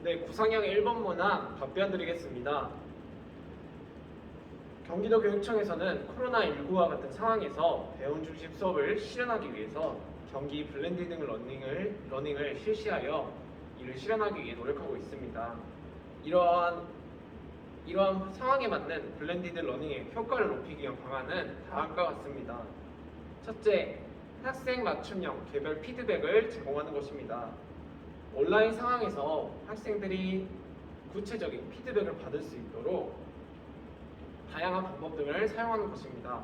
네, 구상형 1번 문항 답변 드리겠습니다. 경기도 교육청에서는 코로나19와 같은 상황에서 배움 중심 수업을 실현하기 위해서 경기 블렌디드 러닝을 실시하여 이를 실현하기 위해 노력하고 있습니다. 이러한 상황에 맞는 블렌디드 러닝의 효과를 높이기 위한 방안은 다음과 같습니다. 첫째, 학생 맞춤형 개별 피드백을 제공하는 것입니다. 온라인 상황에서 학생들이 구체적인 피드백을 받을 수 있도록 다양한 방법 등을 사용하는 것입니다.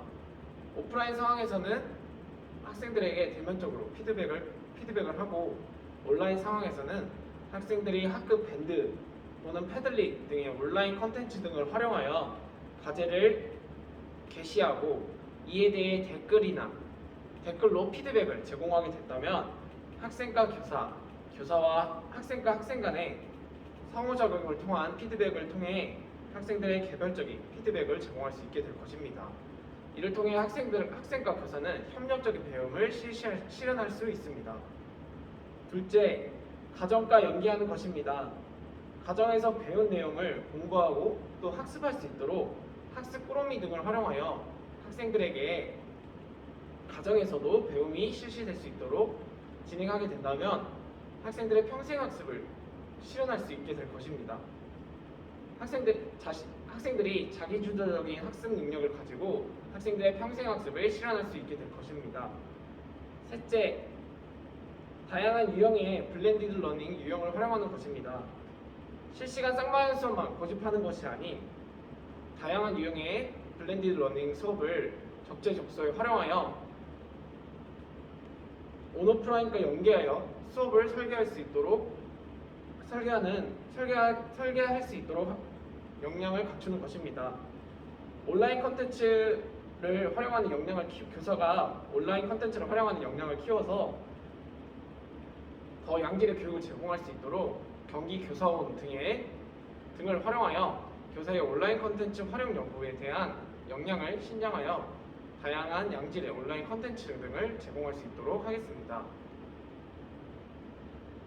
오프라인 상황에서는 학생들에게 대면적으로 피드백을 하고, 온라인 상황에서는 학생들이 학급 밴드 또는 패들릿 등의 온라인 컨텐츠 등을 활용하여 과제를 게시하고 이에 대해 댓글로 피드백을 제공하게 된다면 학생과 교사와 학생과 학생 간의 상호작용을 통한 피드백을 통해 학생들의 개별적인 피드백을 제공할 수 있게 될 것입니다. 이를 통해 학생과 교사는 협력적인 배움을 실현할 수 있습니다. 둘째, 가정과 연계하는 것입니다. 가정에서 배운 내용을 공부하고 또 학습할 수 있도록 학습 꾸러미 등을 활용하여 학생들에게 가정에서도 배움이 실시될 수 있도록 진행하게 된다면 학생들의 평생학습을 실현할 수 있게 될 것입니다. 학생들이 자기주도적인 학습 능력을 가지고 학생들의 평생학습을 실현할 수 있게 될 것입니다. 셋째, 다양한 유형의 블렌디드 러닝 유형을 활용하는 것입니다. 실시간 쌍방향 수업만 고집하는 것이 아닌 다양한 유형의 블렌디드 러닝 수업을 적재적소에 활용하여 온오프라인과 연계하여 수업을 설계할 수 있도록 설계할 수 있도록 역량을 갖추는 것입니다. 온라인 컨텐츠를 활용하는 교사가 온라인 컨텐츠를 활용하는 역량을 키워서 더 양질의 교육을 제공할 수 있도록 경기 교사원 등을 활용하여 교사의 온라인 컨텐츠 활용 여부에 대한 역량을 신장하여 다양한 양질의 온라인 컨텐츠 등을 제공할 수 있도록 하겠습니다.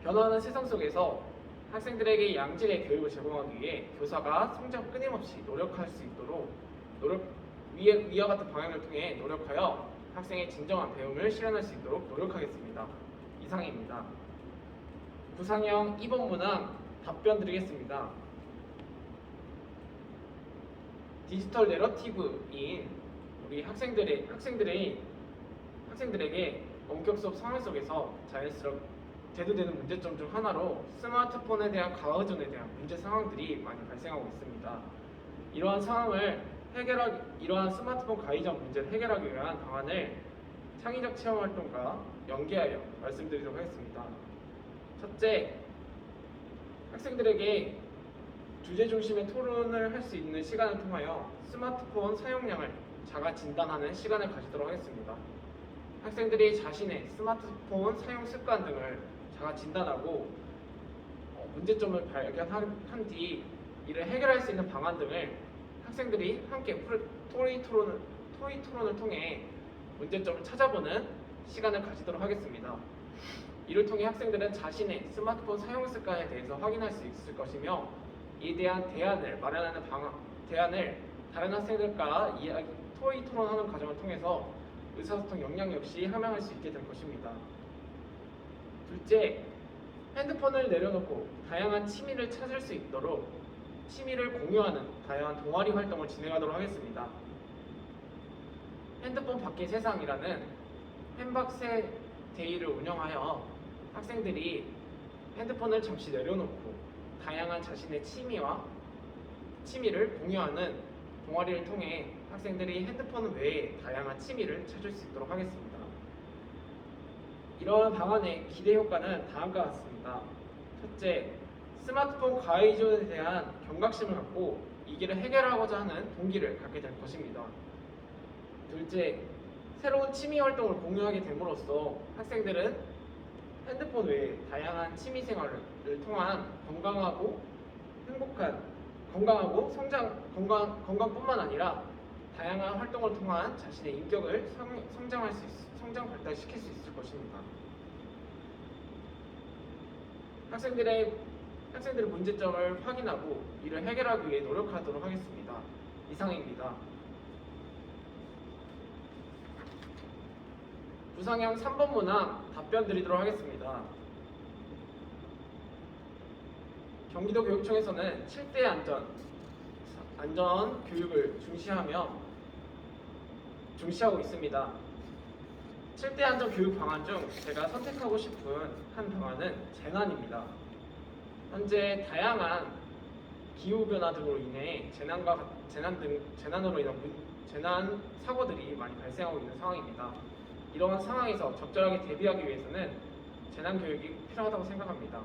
변화하는 세상 속에서 학생들에게 양질의 교육을 제공하기 위해 교사가 끊임없이 노력할 수 있도록 위와 같은 방향을 통해 노력하여 학생의 진정한 배움을 실현할 수 있도록 노력하겠습니다. 이상입니다. 구상형 2번 문항 답변 드리겠습니다. 디지털 내러티브인 우리 학생들에게 원격 수업 상황 속에서 자연스럽게 대두되는 문제점 중 하나로 스마트폰에 대한 과의존에 대한 문제 상황들이 많이 발생하고 있습니다. 이러한 스마트폰 과의존 문제를 해결하기 위한 방안을 창의적 체험 활동과 연계하여 말씀드리도록 하겠습니다. 첫째, 학생들에게 주제 중심의 토론을 할 수 있는 시간을 통하여 스마트폰 사용량을 자가 진단하는 시간을 가지도록 하겠습니다. 학생들이 자신의 스마트폰 사용 습관 등을 자가 진단하고 문제점을 발견한 뒤 이를 해결할 수 있는 방안 등을 학생들이 함께 토의 토론을 통해 문제점을 찾아보는 시간을 가지도록 하겠습니다. 이를 통해 학생들은 자신의 스마트폰 사용 습관에 대해서 확인할 수 있을 것이며 이에 대한 대안을 다른 학생들과 토의 토론하는 과정을 통해서 의사소통 역량 역시 함양할 수 있게 될 것입니다. 둘째, 핸드폰을 내려놓고 다양한 취미를 찾을 수 있도록 취미를 공유하는 다양한 동아리 활동을 진행하도록 하겠습니다. 핸드폰 밖의 세상이라는 햄박새 데이를 운영하여 학생들이 핸드폰을 잠시 내려놓고 다양한 자신의 취미를 공유하는 동아리를 통해 학생들이 핸드폰 외에 다양한 취미를 찾을 수 있도록 하겠습니다. 이러한 방안의 기대 효과는 다음과 같습니다. 첫째, 스마트폰 과의존에 대한 경각심을 갖고 이 길을 해결하고자 하는 동기를 갖게 될 것입니다. 둘째, 새로운 취미 활동을 공유하게 됨으로써 학생들은 핸드폰 외에 다양한 취미 생활을 통한 건강하고 건강뿐만 아니라 다양한 활동을 통한 자신의 인격을 성장 발달시킬 수 있을 것입니다. 학생들의 문제점을 확인하고 이를 해결하기 위해 노력하도록 하겠습니다. 이상입니다. 부상형 3번 문항 답변 드리도록 하겠습니다. 경기도 교육청에서는 7대 안전 교육을 중시하고 있습니다. 7대 안전 교육 방안 중 제가 선택하고 싶은 한 방안은 재난입니다. 현재 다양한 기후 변화 등으로 인해 재난으로 인한 재난 사고들이 많이 발생하고 있는 상황입니다. 이러한 상황에서 적절하게 대비하기 위해서는 재난 교육이 필요하다고 생각합니다.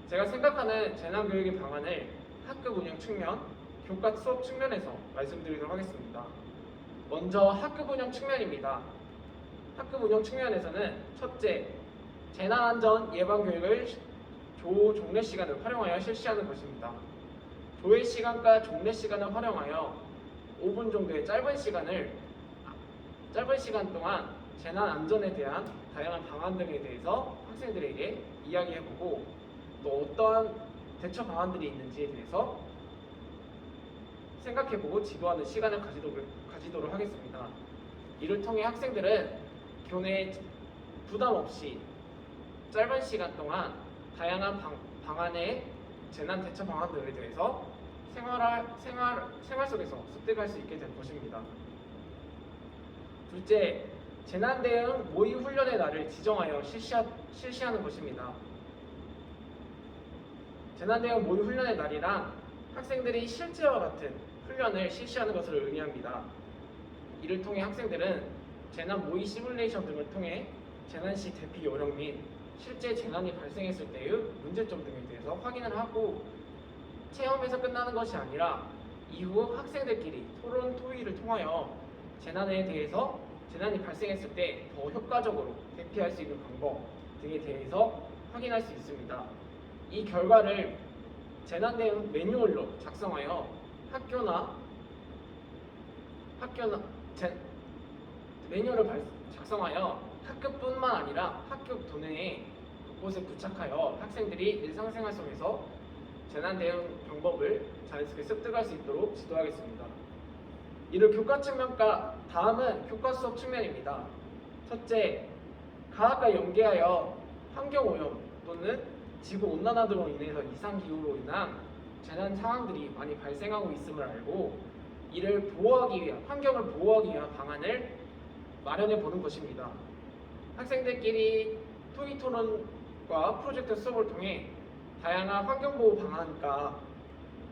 제가 생각하는 재난 교육의 방안을 학급 운영 측면, 교과 수업 측면에서 말씀드리도록 하겠습니다. 먼저 학급 운영 측면입니다. 학급 운영 측면에서는 첫째, 재난안전 예방 교육을 조 종례 시간을 활용하여 실시하는 것입니다. 조회 시간과 종례 시간을 활용하여 5분 정도의 짧은 시간 동안 재난 안전에 대한 다양한 방안 등에 대해서 학생들에게 이야기해보고 또 어떠한 대처 방안들이 있는지에 대해서 생각해보고 지도하는 시간을 가지도록 하겠습니다. 이를 통해 학생들은 교내에 부담 없이 짧은 시간 동안 다양한 방안의 재난 대처 방안들에 대해서 생활 속에서 습득할 수 있게 될 것입니다. 둘째, 재난 대응 모의 훈련의 날을 지정하여 실시하는 것입니다. 재난 대응 모의 훈련의 날이란 학생들이 실제와 같은 훈련을 실시하는 것을 의미합니다. 이를 통해 학생들은 재난 모의 시뮬레이션 등을 통해 재난 시 대피 요령 및 실제 재난이 발생했을 때의 문제점 등에 대해서 확인을 하고 체험에서 끝나는 것이 아니라 이후 학생들끼리 토론 토의를 통하여 재난이 발생했을 때 더 효과적으로 대피할 수 있는 방법 등에 대해서 확인할 수 있습니다. 이 결과를 재난 대응 매뉴얼로 작성하여 매뉴얼을 작성하여 학급뿐만 아니라 학교 도내에 곳곳에 부착하여 학생들이 일상생활 속에서 재난 대응 방법을 자연스럽게 습득할 수 있도록 지도하겠습니다. 이를 교과 측면과 다음은 교과 수업 측면입니다. 첫째, 과학과 연계하여 환경오염 또는 지구온난화 등으로 인해서 이상기후로 인한 재난 상황들이 많이 발생하고 있음을 알고 이를 환경을 보호하기 위한 방안을 마련해 보는 것입니다. 학생들끼리 토의 토론과 프로젝트 수업을 통해 다양한 환경보호 방안과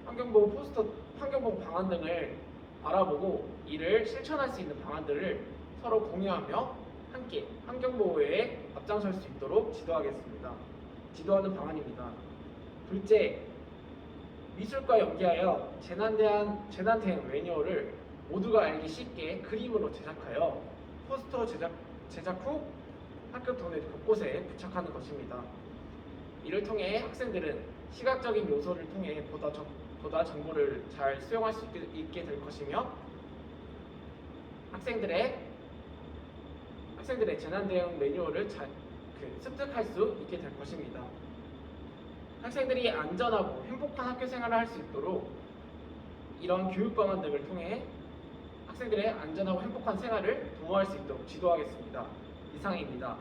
환경보호 방안 등을 알아보고 이를 실천할 수 있는 방안들을 서로 공유하며 함께 환경보호에 앞장설 수 있도록 지도하는 방안입니다. 둘째, 미술과 연계하여 재난 대응 매뉴얼을 모두가 알기 쉽게 그림으로 제작하여 포스터 제작 후 학급 도내 곳곳에 부착하는 것입니다. 이를 통해 학생들은 시각적인 요소를 통해 보다 정보를 잘 수용할 수 있게 될 것이며 학생들의 재난 대응 매뉴얼을 습득할 수 있게 될 것입니다. 학생들이 안전하고 행복한 학교 생활을 할 수 있도록 이런 교육 방안 등을 통해 학생들의 안전하고 행복한 생활을 도모할 수 있도록 지도하겠습니다. 이상입니다.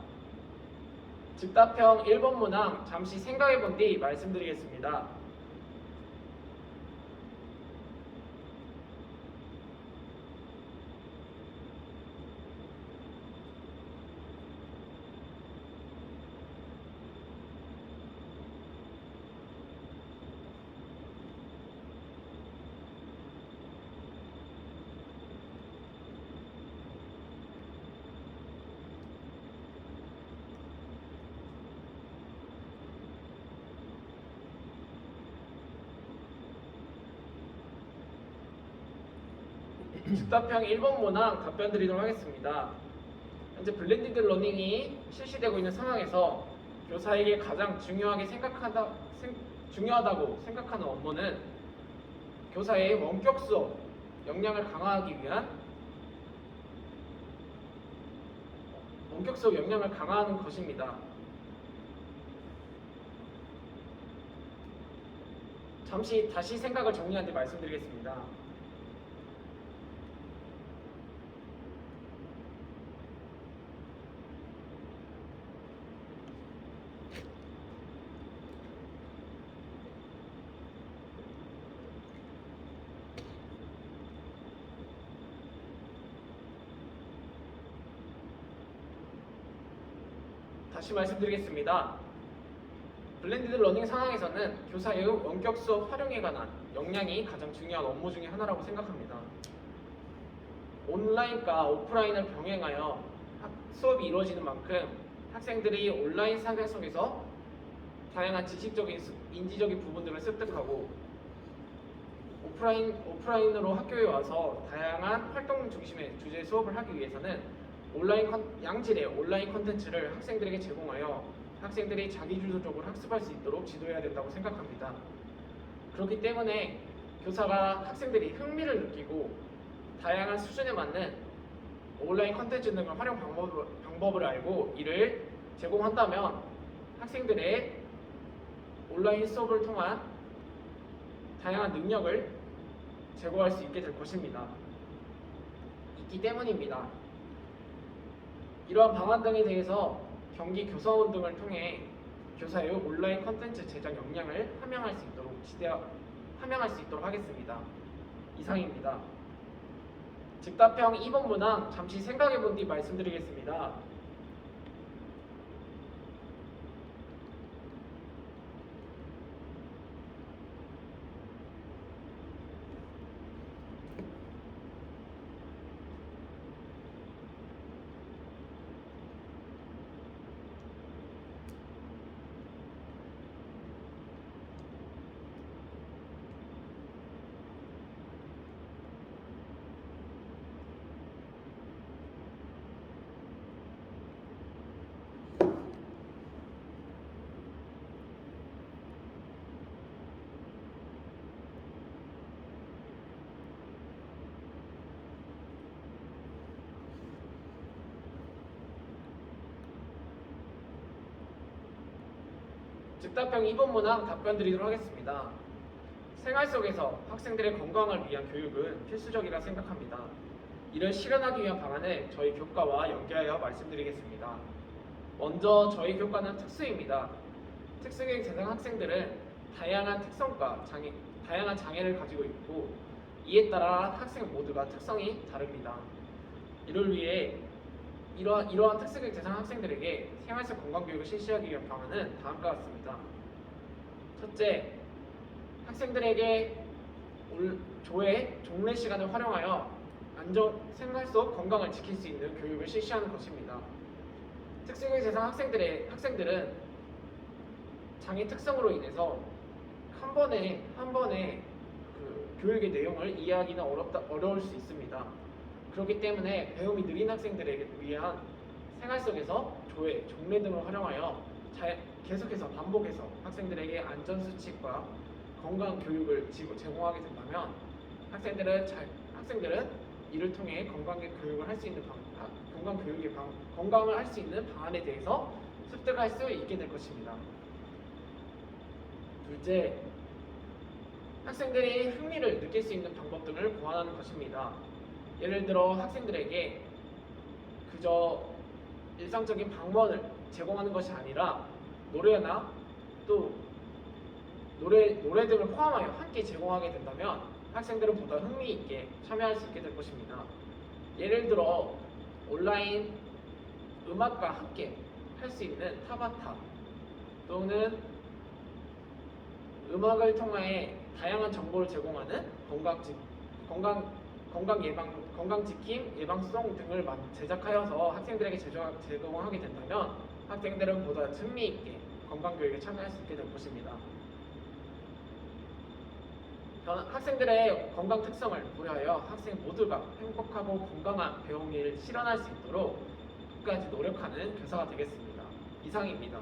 즉답형 1번 문항 잠시 생각해 본 뒤 말씀드리겠습니다. 즉답형 1번 문항 답변 드리도록 하겠습니다. 현재 블렌디드 러닝이 실시되고 있는 상황에서 교사에게 가장 중요하다고 생각하는 업무는 교사의 원격 수업 역량을 강화하기 위한 원격 수업 역량을 강화하는 것입니다. 잠시 다시 생각을 정리한 뒤 말씀드리겠습니다. 다시 말씀드리겠습니다. 블렌디드 러닝 상황에서는 교사의 원격 수업 활용에 관한 역량이 가장 중요한 업무 중에 하나라고 생각합니다. 온라인과 오프라인을 병행하여 수업이 이루어지는 만큼 학생들이 온라인 상황 속에서 다양한 지식적인, 인지적인 부분들을 습득하고 오프라인으로 학교에 와서 다양한 활동 중심의 주제 수업을 하기 위해서는 양질의 온라인 콘텐츠를 학생들에게 제공하여 학생들이 자기주도적으로 학습할 수 있도록 지도해야 된다고 생각합니다. 그렇기 때문에 교사가 학생들이 흥미를 느끼고 다양한 수준에 맞는 온라인 콘텐츠 등의 활용 방법을 알고 이를 제공한다면 학생들의 온라인 수업을 통한 다양한 능력을 제고할 수 있게 될 것입니다. 있기 때문입니다. 이러한 방안 등에 대해서 경기 교사원 등을 통해 교사의 온라인 콘텐츠 제작 역량을 함양할 수 있도록 하겠습니다. 이상입니다. 즉답형 2번 문항 잠시 생각해 본 뒤 말씀드리겠습니다. 즉답형 2번 문항 답변 드리도록 하겠습니다. 생활 속에서 학생들의 건강을 위한 교육은 필수적이라 생각합니다. 이를 실현하기 위한 방안을 저희 교과와 연계하여 말씀드리겠습니다. 먼저 저희 교과는 특수입니다. 특수교육 대상 학생들은 다양한 특성과 다양한 장애를 가지고 있고 이에 따라 학생 모두가 특성이 다릅니다. 이를 위해 이러한 특수교육 대상 학생들에게 생활 속 건강교육을 실시하기 위한 방안은 다음과 같습니다. 첫째, 학생들에게 종례 시간을 활용하여 생활 속 건강을 지킬 수 있는 교육을 실시하는 것입니다. 특수교육 대상 학생들은 장애 특성으로 인해서 한 번에 그 교육의 내용을 이해하기는 어려울 수 있습니다. 그렇기 때문에 배움이 느린 학생들에게 위한 생활 속에서 종례 등을 활용하여 계속해서 반복해서 학생들에게 안전수칙과 건강 교육을 제공하게 된다면 학생들은 이를 통해 건강을 할 수 있는 건강을 할 수 있는 방안에 대해서 습득할 수 있게 될 것입니다. 둘째, 학생들이 흥미를 느낄 수 있는 방법 등을 고안하는 것입니다. 예를 들어 학생들에게 그저 일상적인 방문을 제공하는 것이 아니라 노래나 또 노래 등을 포함하여 함께 제공하게 된다면 학생들은 보다 흥미있게 참여할 수 있게 될 것입니다. 예를 들어 온라인 음악과 함께 할 수 있는 타바타 또는 음악을 통해 다양한 정보를 제공하는 건강지킴 예방송 등을 제작하여서 학생들에게 제공하게 된다면 학생들은 보다 흥미있게 건강교육에 참여할 수 있게 될 것입니다. 학생들의 건강 특성을 고려하여 학생 모두가 행복하고 건강한 배움을 실현할 수 있도록 끝까지 노력하는 교사가 되겠습니다. 이상입니다.